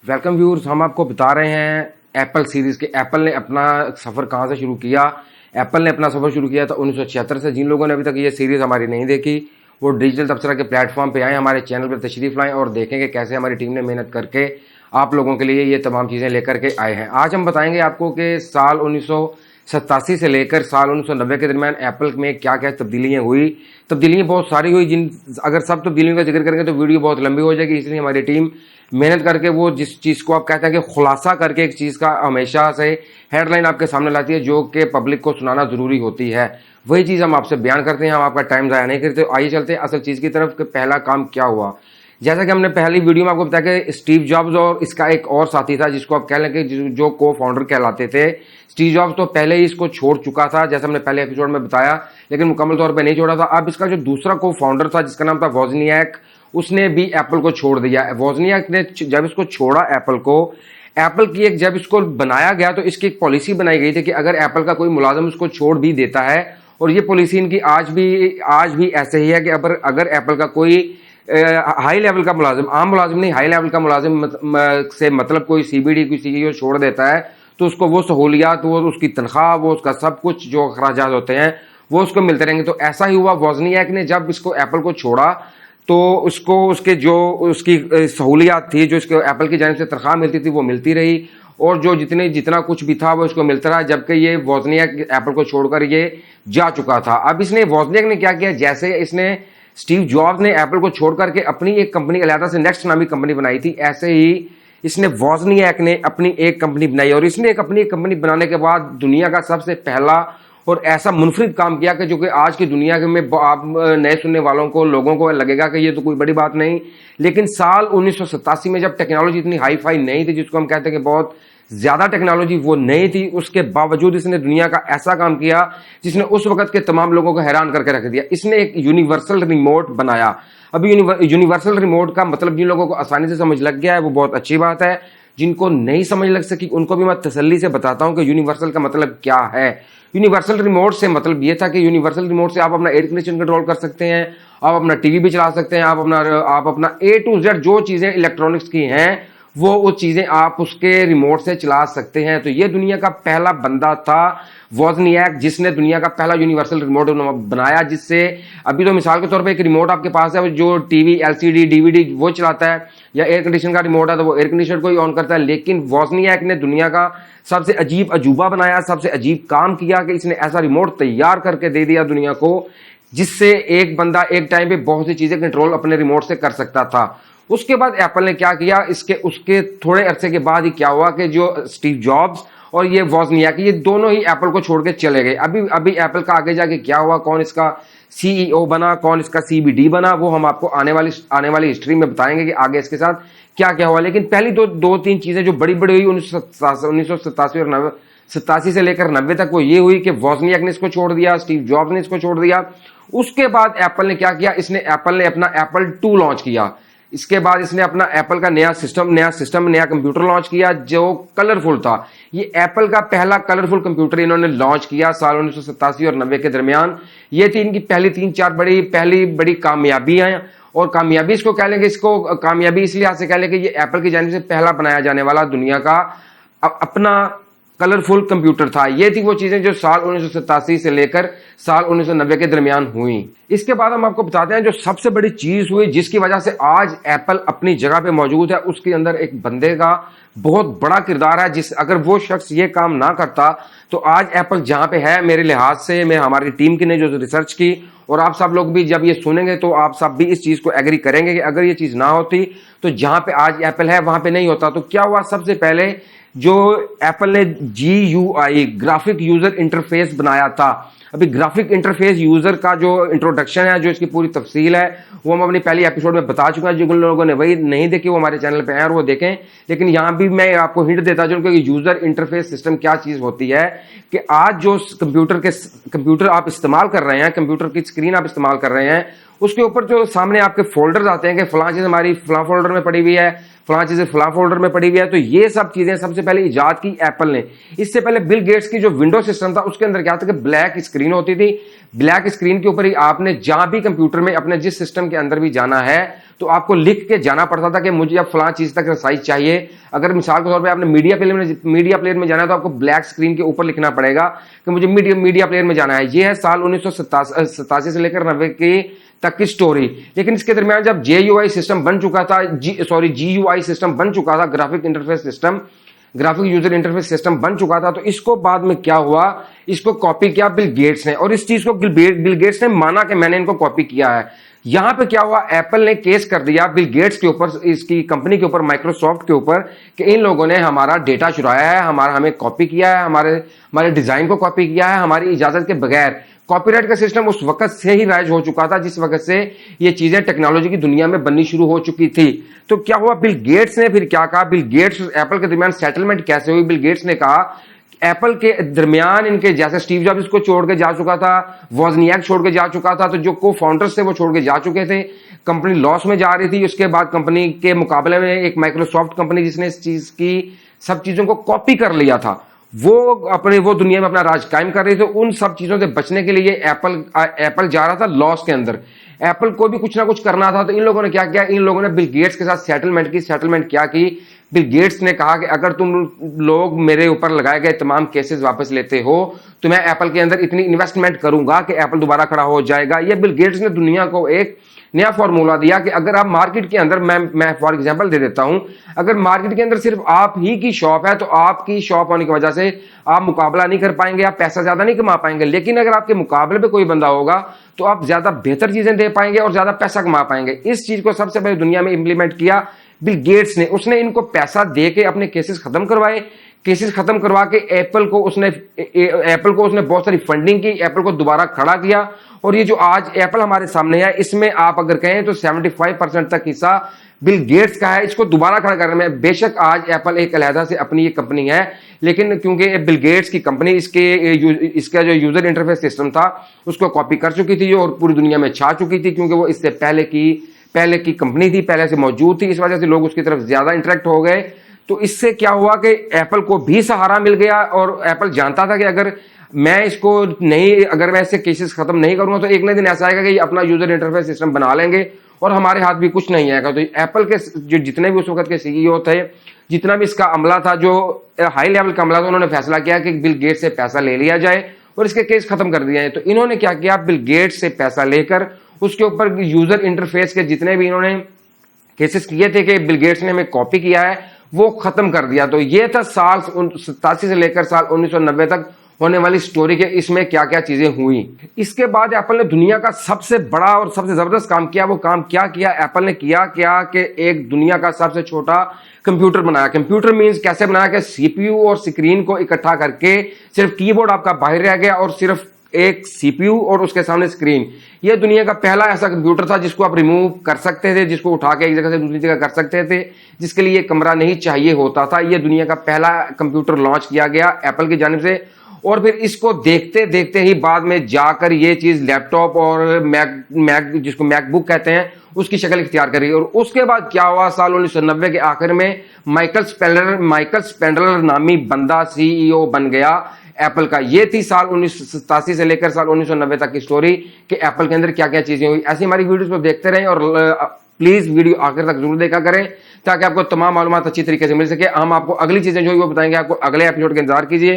Welcome viewers, हम आपको बता रहे हैं एप्पल सीरीज के एप्पल ने अपना सफर कहां से शुरू किया। एप्पल ने अपना सफर शुरू किया था 1976 से। जिन लोगों ने अभी तक ये सीरीज हमारी नहीं देखी वो डिजिटल तबसरा के प्लेटफॉर्म पे आए, हमारे चैनल पर तशरीफ लाएं और देखेंगे कैसे हमारी टीम ने मेहनत करके आप लोगों के लिए ये तमाम चीज़ें लेकर के आए हैं। आज हम बताएंगे आपको कि साल 1987 से लेकर साल 1990 के दरमियान एप्पल में क्या क्या तब्दीलियां हुई। तब्दीलियां बहुत सारी हुई, अगर सब तब्दीलियों का जिक्र करेंगे तो वीडियो बहुत लंबी हो जाएगी, इसलिए हमारी टीम मेहनत करके वो जिस चीज़ को आप कहते हैं कि खुलासा करके एक चीज़ का हमेशा से हेडलाइन आपके सामने लाती है जो कि पब्लिक को सुनाना ज़रूरी होती है, वही चीज़ हम आपसे बयान करते हैं। हम आपका टाइम ज़ाया नहीं करते। आइए चलते हैं असल चीज़ की तरफ कि पहला काम क्या हुआ। जैसा कि हमने पहली वीडियो में आपको बताया कि स्टीव जॉब्स और इसका एक और साथी था जिसको आप कह लें कि जो को फाउंडर कहलाते थे। स्टीव जॉब्स तो पहले ही इसको छोड़ चुका था, जैसा हमने पहले एपिसोड में बताया, लेकिन मुकम्मल तौर पे नहीं छोड़ा था। अब इसका जो दूसरा को फाउंडर था जिसका नाम था वोजनियाक, उसने भी एप्पल को छोड़ दिया। वोजनियाक ने जब इसको छोड़ा एप्पल की एक जब इसको बनाया गया तो इसकी एक पॉलिसी बनाई गई थी कि अगर एप्पल का कोई मुलाजिम उसको छोड़ भी देता है, और ये पॉलिसी इनकी आज भी ऐसे ही है कि अगर एप्पल का कोई हाई लेवल का मुलाजिम, आम मुलाजिम नहीं, हाई लेवल का मुलाजिम से मतलब कोई सीबीडी कोई सीईओ छोड़ देता है तो उसको वो सहूलियात, वो उसकी तनख्वाह, वो उसका सब कुछ जो अखराजात होते हैं वो उसको मिलते रहेंगे। तो ऐसा ही हुआ। वोजनियाक ने जब इसको एप्पल को छोड़ा तो उसको उसके जो उसकी सहूलियात थी, जो इसको एप्पल की जानिब से तनख्वाह मिलती थी वो मिलती रही, और जो जितना कुछ भी था वो इसको मिलता रहा, जबकि ये वोजनियाक एप्पल को छोड़कर ये जा चुका था। अब इसने वोजनियाक ने क्या किया, जैसे इसने स्टीव जॉब्स ने एप्पल को छोड़ करके अपनी एक कंपनी अलहदा से नेक्स्ट नामी कंपनी बनाई थी, ऐसे ही इसने वोजनियाक ने अपनी एक कंपनी बनाई। और इसने अपनी एक कंपनी बनाने के बाद दुनिया का सबसे पहला और ऐसा मुनफरिद काम किया कि जो कि आज की दुनिया में आप नए सुनने वालों को, लोगों को लगेगा कि ये तो कोई बड़ी बात नहीं, लेकिन साल 1987 में जब टेक्नोलॉजी इतनी हाई फाई नहीं थी, जिसको हम कहते हैं कि बहुत ज्यादा टेक्नोलॉजी वो नहीं थी, उसके बावजूद इसने दुनिया का ऐसा काम किया जिसने उस वक्त के तमाम लोगों को हैरान करके रख दिया। इसने एक यूनिवर्सल रिमोट बनाया। अभी यूनिवर्सल रिमोट का मतलब जिन लोगों को आसानी से समझ लग गया है वो बहुत अच्छी बात है, जिनको नहीं समझ लग सकी उनको भी मैं तसल्ली से बताता हूं कि यूनिवर्सल का मतलब क्या है। यूनिवर्सल रिमोट से मतलब ये था कि यूनिवर्सल रिमोट से आप अपना एयर कंडीशन कंट्रोल कर सकते हैं, आप अपना टीवी भी चला सकते हैं, आप अपना A to Z जो चीजें इलेक्ट्रॉनिक्स की हैं वो चीजें आप उसके रिमोट से चला सकते हैं। तो ये दुनिया का पहला बंदा था वोजनियाक जिसने दुनिया का पहला यूनिवर्सल रिमोट बनाया, जिससे अभी तो मिसाल के तौर पे एक रिमोट आपके पास है जो टीवी, एलसीडी, डीवीडी वो चलाता है, या एयर कंडीशन का रिमोट है तो वो एयर कंडीशनर को ही ऑन करता है। लेकिन वोजनियाक ने दुनिया का सबसे अजीब अजूबा बनाया, सबसे अजीब काम किया कि इसने ऐसा रिमोट तैयार करके दे दिया दुनिया को जिससे एक बंदा एक टाइम पे बहुत सी चीजें कंट्रोल अपने रिमोट से कर सकता था। उसके बाद एप्पल ने क्या किया, उसके थोड़े अरसे के बाद ही क्या हुआ कि जो स्टीव जॉब्स और ये वोजनियाक, ये दोनों ही एप्पल को छोड़ के चले गए। अभी एप्पल का आगे जाके क्या हुआ, कौन इसका सीईओ बना, कौन इसका सीबीडी बना, वो हम आपको आने वाली हिस्ट्री में बताएंगे कि आगे इसके साथ क्या क्या हुआ। लेकिन पहली दो तीन चीजें जो बड़ी बड़ी हुई 1987 और 87 से लेकर 90 तक, वो ये हुई कि वोजनियाक ने इसको छोड़ दिया, स्टीव जॉब्स ने इसको छोड़ दिया। उसके बाद एप्पल ने क्या किया, एप्पल ने अपना एप्पल 2 लॉन्च किया। इसके बाद इसने अपना एप्पल का नया कंप्यूटर लॉन्च किया जो कलरफुल था। ये एप्पल का पहला कलरफुल कंप्यूटर इन्होंने लॉन्च किया साल 1987 और 90 के दरमियान। ये थी इनकी पहली 3-4 बड़ी कामयाबियां, और कामयाबी इसको कह लेंगे, इसको कामयाबी इसलिए हाथ से कह लेंगे ये एप्पल की जानिब से पहला बनाया जाने वाला दुनिया का अपना कलरफुल कंप्यूटर था। ये थी वो चीजें जो साल 1987 से लेकर साल 1990 के दरमियान हुई। इसके बाद हम आपको बताते हैं जो सबसे बड़ी चीज हुई जिसकी वजह से आज एप्पल अपनी जगह पे मौजूद है। उसके अंदर एक बंदे का बहुत बड़ा किरदार है, अगर वो शख्स ये काम ना करता तो आज एप्पल जहां पे है, मेरे लिहाज से, मैं हमारी टीम की ने जो रिसर्च की, और आप सब लोग भी जब ये सुनेंगे तो आप सब भी इस चीज को एग्री करेंगे कि अगर ये चीज ना होती तो जहां पे आज एप्पल है वहां पे नहीं होता। तो क्या हुआ, सबसे पहले जो एप्पल ने GUI ग्राफिक यूजर इंटरफेस बनाया था। अभी ग्राफिक इंटरफेस यूजर का जो इंट्रोडक्शन है, जो इसकी पूरी तफसील है, वो हम अपनी पहली एपिसोड में बता चुके हैं। जिन लोगों ने वही नहीं देखी वो हमारे चैनल पे आए और वो देखें। लेकिन यहां भी मैं आपको हिंट देता चलूं कि यूजर इंटरफेस सिस्टम क्या चीज होती है, कि आज जो कंप्यूटर आप इस्तेमाल कर रहे हैं, कंप्यूटर की स्क्रीन आप इस्तेमाल कर रहे हैं, उसके ऊपर जो सामने आपके फोल्डर्स आते हैं कि फलां चीज हमारी फलां फोल्डर में पड़ी हुई है, फलां चीजें फलां फोल्डर में पड़ी हुई है। तो ये सब चीजें सबसे पहले इजाद की एप्पल ने। इससे पहले बिल गेट्स की जो विंडो सिस्टम था उसके अंदर क्या था कि ब्लैक स्क्रीन होती थी, ब्लैक स्क्रीन के ऊपर ही आपने जहां भी कंप्यूटर में अपने जिस सिस्टम के अंदर भी जाना है तो आपको लिख के जाना पड़ता था कि मुझे अब फलां चीज तक साइज चाहिए। अगर मिसाल के तौर पे आपने मीडिया प्लेयर में जाना है तो आपको ब्लैक स्क्रीन के ऊपर लिखना पड़ेगा कि मुझे मीडिया प्लेयर में जाना है। ये है साल 1987 से लेकर 90 की तक की स्टोरी। लेकिन इसके दरमियान जब JUI सिस्टम बन चुका था, GUI सिस्टम बन चुका था, ग्राफिक यूजर इंटरफेस सिस्टम बन चुका था, तो इसको बाद में क्या हुआ, इसको कॉपी किया बिल गेट्स ने, और इस चीज को बिल गेट्स ने माना कि मैंने इनको कॉपी किया है। यहां पे क्या हुआ, एप्पल ने केस कर दिया बिल गेट्स के ऊपर, इसकी कंपनी के ऊपर, माइक्रोसॉफ्ट के ऊपर, कि इन लोगों ने हमारा डेटा चुराया है, हमें कॉपी किया है, हमारे डिजाइन को कॉपी किया है, हमारी इजाजत के बगैर। कॉपीराइट का सिस्टम उस वक्त से ही राइज हो चुका था जिस वक्त से ये चीजें टेक्नोलॉजी की दुनिया में बननी शुरू हो चुकी थी। तो क्या हुआ, बिल गेट्स ने फिर क्या कहा, बिल गेट्स एप्पल के दरमियान सेटलमेंट कैसे हुई, बिल गेट्स ने कहा एप्पल के दरमियान इनके, जैसे स्टीव जॉब्स इसको छोड़ के जा चुका था, वॉजनियाक छोड़ के जा चुका था, तो जो को फाउंडर्स थे वो छोड़ के जा चुके थे, कंपनी लॉस में जा रही थी। उसके बाद कंपनी के मुकाबले में एक माइक्रोसॉफ्ट कंपनी जिसने इस चीज की सब चीजों को कॉपी कर लिया था, वो दुनिया में अपना राज कायम कर रही थी। उन सब चीजों से बचने के लिए एप्पल जा रहा था लॉस के अंदर, एप्पल को भी कुछ ना कुछ करना था। तो इन लोगों ने क्या किया, इन लोगों ने बिल गेट्स के साथ सेटलमेंट क्या की, बिल गेट्स ने कहा कि अगर तुम लोग मेरे ऊपर लगाए गए तमाम केसेस वापस लेते हो तो मैं एप्पल के अंदर इतनी इन्वेस्टमेंट करूंगा कि एप्पल दोबारा खड़ा हो जाएगा। ये बिल गेट्स ने दुनिया को एक नया फॉर्मूला दिया कि अगर आप मार्केट के अंदर, मैं फॉर एग्जांपल दे देता हूं, अगर मार्केट के अंदर सिर्फ आप ही की शॉप है तो आपकी शॉप होने की वजह से आप मुकाबला नहीं कर पाएंगे, आप पैसा ज्यादा नहीं कमा पाएंगे। लेकिन अगर आपके मुकाबले पे कोई बंदा होगा तो आप ज्यादा बेहतर चीजें दे पाएंगे और ज्यादा पैसा कमा पाएंगे। इस चीज को सबसे पहले दुनिया में इंप्लीमेंट किया बिल गेट्स ने। उसने इनको पैसा दे के अपने केसेस खत्म करवाए, केसेस खत्म करवा के एप्पल को उसने बहुत सारी फंडिंग की, एप्पल को दोबारा खड़ा किया। और ये जो आज एप्पल हमारे सामने है, इसमें आप अगर कहें तो 75% तक हिस्सा बिल गेट्स का है। इसको दोबारा खड़ा करने में, बेशक आज एप्पल एक अलहदा से अपनी ये कंपनी है, लेकिन क्योंकि बिल गेट्स की कंपनी इसका जो यूजर इंटरफेस सिस्टम था उसको कॉपी कर चुकी थी और पूरी दुनिया में छा चुकी थी, क्योंकि वो इससे पहले की कंपनी थी, पहले से मौजूद थी, इस वजह से लोग उसकी तरफ ज्यादा इंटरेक्ट हो गए। तो इससे क्या हुआ कि एप्पल को भी सहारा मिल गया, और एप्पल जानता था कि अगर मैं इससे केसेस खत्म नहीं करूंगा तो एक ना दिन ऐसा आएगा कि ये अपना यूजर इंटरफेस सिस्टम बना लेंगे और हमारे हाथ भी कुछ नहीं आएगा। तो एप्पल के जो जितने भी उस वक्त के CEO थे, जितना भी इसका अमला था, जो हाई लेवल का अमला था, उन्होंने फैसला किया कि बिल गेट्स से पैसा ले लिया जाए और इसके केस खत्म कर दिए जाए। तो इन्होंने क्या किया, बिल गेट्स से पैसा लेकर उसके ऊपर यूजर इंटरफेस के जितने भी इन्होंने केसेस किए थे कि बिल गेट्स ने हमें कॉपी किया है, वो खत्म कर दिया। तो ये था साल 87 से लेकर साल 1990 तक होने वाली स्टोरी के इसमें क्या क्या चीजें हुई। इसके बाद एप्पल ने दुनिया का सबसे बड़ा और सबसे जबरदस्त काम किया। वो काम क्या किया एप्पल ने, किया क्या कि एक दुनिया का सबसे छोटा कंप्यूटर बनाया। कंप्यूटर मींस कैसे बनाया कि CPU और स्क्रीन को इकट्ठा करके सिर्फ कीबोर्ड आपका बाहर रह गया और सिर्फ एक CPU और उसके सामने स्क्रीन। यह दुनिया का पहला ऐसा कंप्यूटर था जिसको आप रिमूव कर सकते थे, जिसको उठा के एक जगह से दूसरी जगह कर सकते थे, जिसके लिए कमरा नहीं चाहिए होता था। यह दुनिया का पहला कंप्यूटर लॉन्च किया गया एप्पल की जानिब से। और फिर इसको देखते देखते ही बाद में जाकर ये चीज लैपटॉप और मैक जिसको मैकबुक कहते हैं उसकी शक्ल इख्तियार करी। और उसके बाद क्या हुआ, साल 1990 के आखिर में माइकल स्पेंडलर नामी बंदा CEO बन गया एप्पल का। ये थी साल 1987 से लेकर साल 1990 तक की स्टोरी कि एप्पल के अंदर क्या क्या चीजें हुई। ऐसी हमारी वीडियोस को देखते रहें और प्लीज वीडियो आखिर तक जरूर देखा करें ताकि आपको तमाम मालूमात अच्छी तरीके से मिल सके। हम आपको अगली चीजें जो है वो बताएंगे, आपको अगले एपिसोड का इंतजार कीजिए।